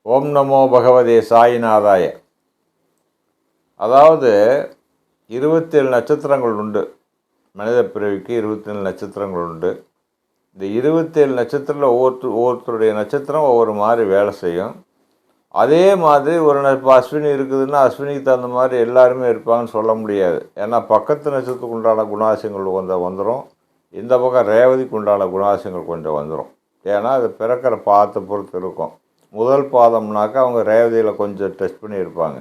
ஓம் நமோ பகவதே சாயிநாதாய. அதாவது 27 நட்சத்திரங்கள் உண்டு. மனித பிறவிக்கு 27 நட்சத்திரங்கள் உண்டு. இந்த 27 நட்சத்திரத்தில் ஒவ்வொருத்தருடைய நட்சத்திரம் ஒவ்வொரு மாதிரி வேலை செய்யும். அதே மாதிரி இப்போ அஸ்வினி இருக்குதுன்னா அஸ்வினிக்கு தகுந்த மாதிரி எல்லாருமே இருப்பாங்கன்னு சொல்ல முடியாது. ஏன்னா பக்கத்து நட்சத்திரத்துக்கு உண்டான குணாசியங்கள் கொஞ்சம் வந்துடும், இந்த பக்கம் ரேவதிக்கு உண்டான குணாசியங்கள் கொஞ்சம் வந்துடும். ஏன்னா அது பிறக்கிற பாதத்தை பொறுத்து இருக்கும். முதல் பாதம்னாக்கா அவங்க ரேவதியில் கொஞ்சம் டெஸ்ட் பண்ணியிருப்பாங்க.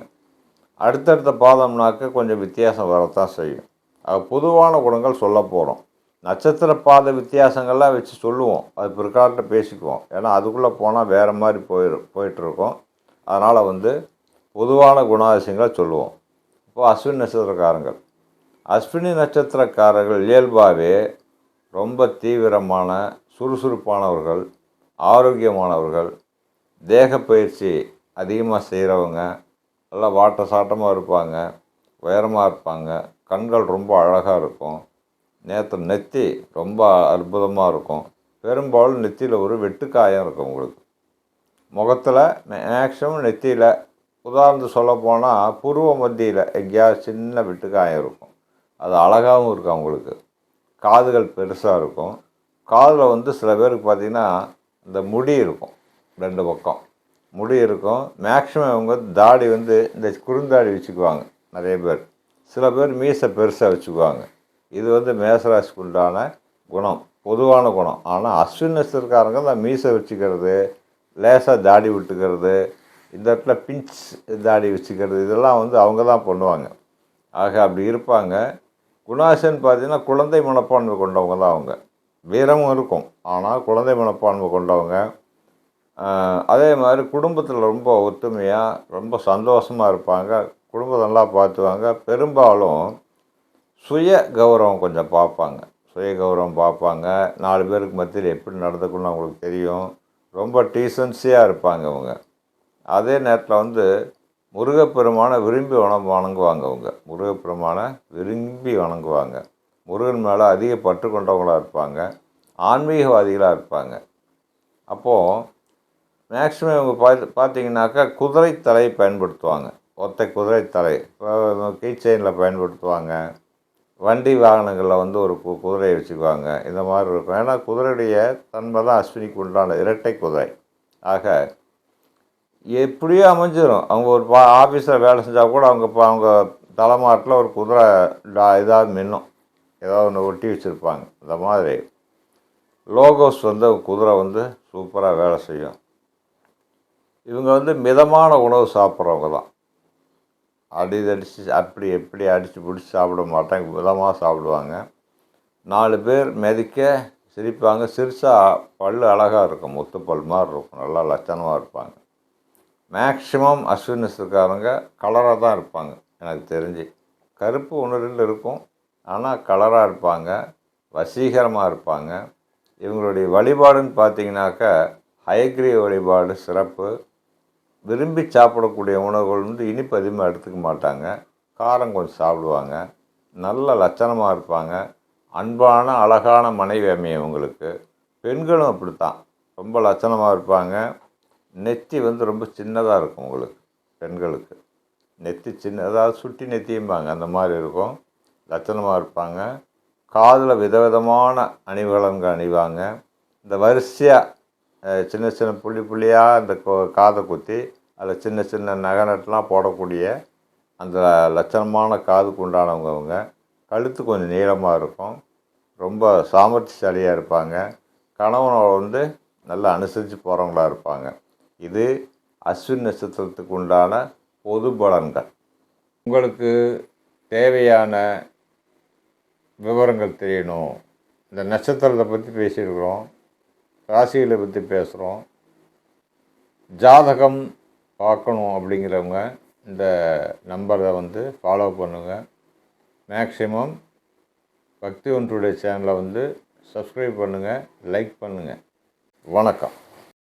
அடுத்தடுத்த பாதம்னாக்க கொஞ்சம் வித்தியாசம் வரத்தான் செய்யும். அது பொதுவான குணங்கள் சொல்ல போகிறோம். நட்சத்திர பாத வித்தியாசங்கள்லாம் வச்சு சொல்லுவோம், அது பிற்காலத்தில் பேசிக்குவோம். ஏன்னா அதுக்குள்ளே போனால் வேறு மாதிரி போயிட்டுருக்கோம். அதனால் பொதுவான குணாதிசயங்களை சொல்லுவோம். இப்போது அஸ்வினி நட்சத்திரக்காரங்கள், அஸ்வினி நட்சத்திரக்காரர்கள் இயல்பாகவே ரொம்ப தீவிரமான சுறுசுறுப்பானவர்கள், ஆரோக்கியமானவர்கள், தேக பயிற்சி அதிகமாக செய்கிறவங்க, நல்லா வாட்ட சாட்டமாக இருப்பாங்க, உயரமாக இருப்பாங்க, கண்கள் ரொம்ப அழகாக இருக்கும், நெத்தி ரொம்ப அற்புதமாக இருக்கும். பெரும்பாலும் நெத்தியில் ஒரு வெட்டுக்காயம் இருக்கும். உங்களுக்கு முகத்தில் மேக்ஸிமம் நெத்தியில், உதாரணத்துக்கு சொல்ல போனால் புருவ மத்தியில் எங்கேயாவது சின்ன வெட்டுக்காயம் இருக்கும். அது அழகாகவும் இருக்கும். அவங்களுக்கு காதுகள் பெருசாக இருக்கும். காதில் சில பேருக்கு பார்த்திங்கன்னா இந்த முடி இருக்கும், 2 பக்கம் முடி இருக்கும். மேக்ஸிமம் அவங்க தாடி இந்த குறுந்தாடி வச்சுக்குவாங்க நிறைய பேர். சில பேர் மீசை பெருசாக வச்சுக்குவாங்க. இது மேசராசிக்கு உண்டான குணம், பொதுவான குணம். ஆனால் அஸ்வினி நட்சத்திரக்காரங்க தான் மீசை வச்சுக்கிறது, லேசாக தாடி விட்டுக்கிறது, இந்த இடத்துல பிஞ்ச் தாடி வச்சுக்கிறது, இதெல்லாம் அவங்க தான் பண்ணுவாங்க. ஆக அப்படி இருப்பாங்க. குணாசன் பார்த்திங்கன்னா குழந்தை மனப்பான்மை கொண்டவங்க தான் அவங்க. வீரமும் இருக்கும், ஆனால் குழந்தை மனப்பான்மை கொண்டவங்க. அதே மாதிரி குடும்பத்தில் ரொம்ப ஒத்துமையாக ரொம்ப சந்தோஷமாக இருப்பாங்க. குடும்பம் நல்லா பார்த்துவாங்க. பெரும்பாலும் சுய கௌரவம் கொஞ்சம் பார்ப்பாங்க. சுய கௌரவம் பார்ப்பாங்க. 4 பேருக்கு மத்தியில் எப்படி நடந்துக்கணும்னு அவங்களுக்கு தெரியும். ரொம்ப டீசன்சியாக இருப்பாங்க அவங்க. அதே நேரத்தில் முருகப்பெருமானை விரும்பி வணங்குவாங்க அவங்க. முருகப்பெருமானை விரும்பி வணங்குவாங்க. முருகன் மேலே அதிக பற்று கொண்டவங்களாக இருப்பாங்க. ஆன்மீகவாதிகளாக இருப்பாங்க. அப்போது மேக்ஸிமம் இவங்க பார்த்தீங்கன்னாக்கா குதிரை தலை பயன்படுத்துவாங்க. ஒற்றை குதிரை தலை இப்போ கீ செயினில் பயன்படுத்துவாங்க. வண்டி வாகனங்களில் ஒரு குதிரையை வச்சுக்குவாங்க. இந்த மாதிரி இருக்கும். ஏன்னா குதிரையுடைய தன்மை தான் அஸ்வினிக்கு உண்டான இரட்டை குதிரை. ஆக எப்படியோ அமைஞ்சிடும். அவங்க ஒரு ஆஃபீஸில் வேலை செஞ்சால் கூட அவங்க தலைமாட்டில் ஒரு குதிரை இதாக மின்னும், ஏதாவது ஒன்று ஒட்டி வச்சுருப்பாங்க. இந்த மாதிரி லோகோஸ் குதிரை சூப்பராக வேலை செய்யும். இவங்க மிதமான உணவு சாப்பிட்றவங்க தான். அப்படி எப்படி அடித்து பிடிச்சி சாப்பிட மாட்டாங்க. மிதமாக சாப்பிடுவாங்க. 4 பேர் மிதிக்க சிரிப்பாங்க. சிரிச்சா பல் அழகாக இருக்கும், முத்து பல் மாதிரி இருக்கும், நல்லா லட்சணமாக இருப்பாங்க. மேக்ஸிமம் அஸ்வினி நட்சத்திரக்காரங்க கலராக தான் இருப்பாங்க. எனக்கு தெரிஞ்சு கருப்பு 1-2 இருக்கும், ஆனால் கலராக இருப்பாங்க, வசீகரமாக இருப்பாங்க. இவங்களுடைய வழிபாடுன்னு பார்த்தீங்கன்னாக்கா ஹயக்ரீவ வழிபாடு சிறப்பு. விரும்பி சாப்பிடக்கூடிய உணவுகள் இனிப்பு அதிகமாக எடுத்துக்க மாட்டாங்க, காரம் கொஞ்சம் சாப்பிடுவாங்க, நல்ல லட்சணமாக இருப்பாங்க. அன்பான அழகான மனைவி அமையும் இவங்களுக்கு. பெண்களும் அப்படித்தான், ரொம்ப லட்சணமாக இருப்பாங்க. நெத்தி ரொம்ப சின்னதாக இருக்கும் உங்களுக்கு. பெண்களுக்கு நெத்தி அதாவது சுட்டி நெத்தியும்பாங்க, அந்த மாதிரி இருக்கும். லட்சணமாக இருப்பாங்க. காதில் விதவிதமான அணிகலன்கள் அணிவாங்க. இந்த வரிசையாக சின்ன சின்ன புள்ளியாக இந்த காதை குத்தி அதில் சின்ன சின்ன நகை போடக்கூடிய அந்த லட்சணமான காதுக்கு உண்டானவங்க அவங்க. கழுத்து கொஞ்சம் நீளமாக இருக்கும். ரொம்ப சாமர்த்தியசாலியாக இருப்பாங்க. கணவனோட நல்லா அனுசரித்து போகிறவங்களா இருப்பாங்க. இது அஸ்வினி நட்சத்திரத்துக்கு உண்டான பொது பலன்கள். உங்களுக்கு தேவையான விவரங்கள் தெரியணும், இந்த நட்சத்திரத்தை பற்றி பேசியிருக்கிறோம், ராசிகளை பற்றி பேசுகிறோம், ஜாதகம் பார்க்கணும் அப்படிங்கிறவங்க இந்த நம்பரை ஃபாலோ பண்ணுங்கள். மேக்ஸிமம் பக்தி ஒன் டுடே சேனலை சப்ஸ்கிரைப் பண்ணுங்கள், லைக் பண்ணுங்கள். வணக்கம்.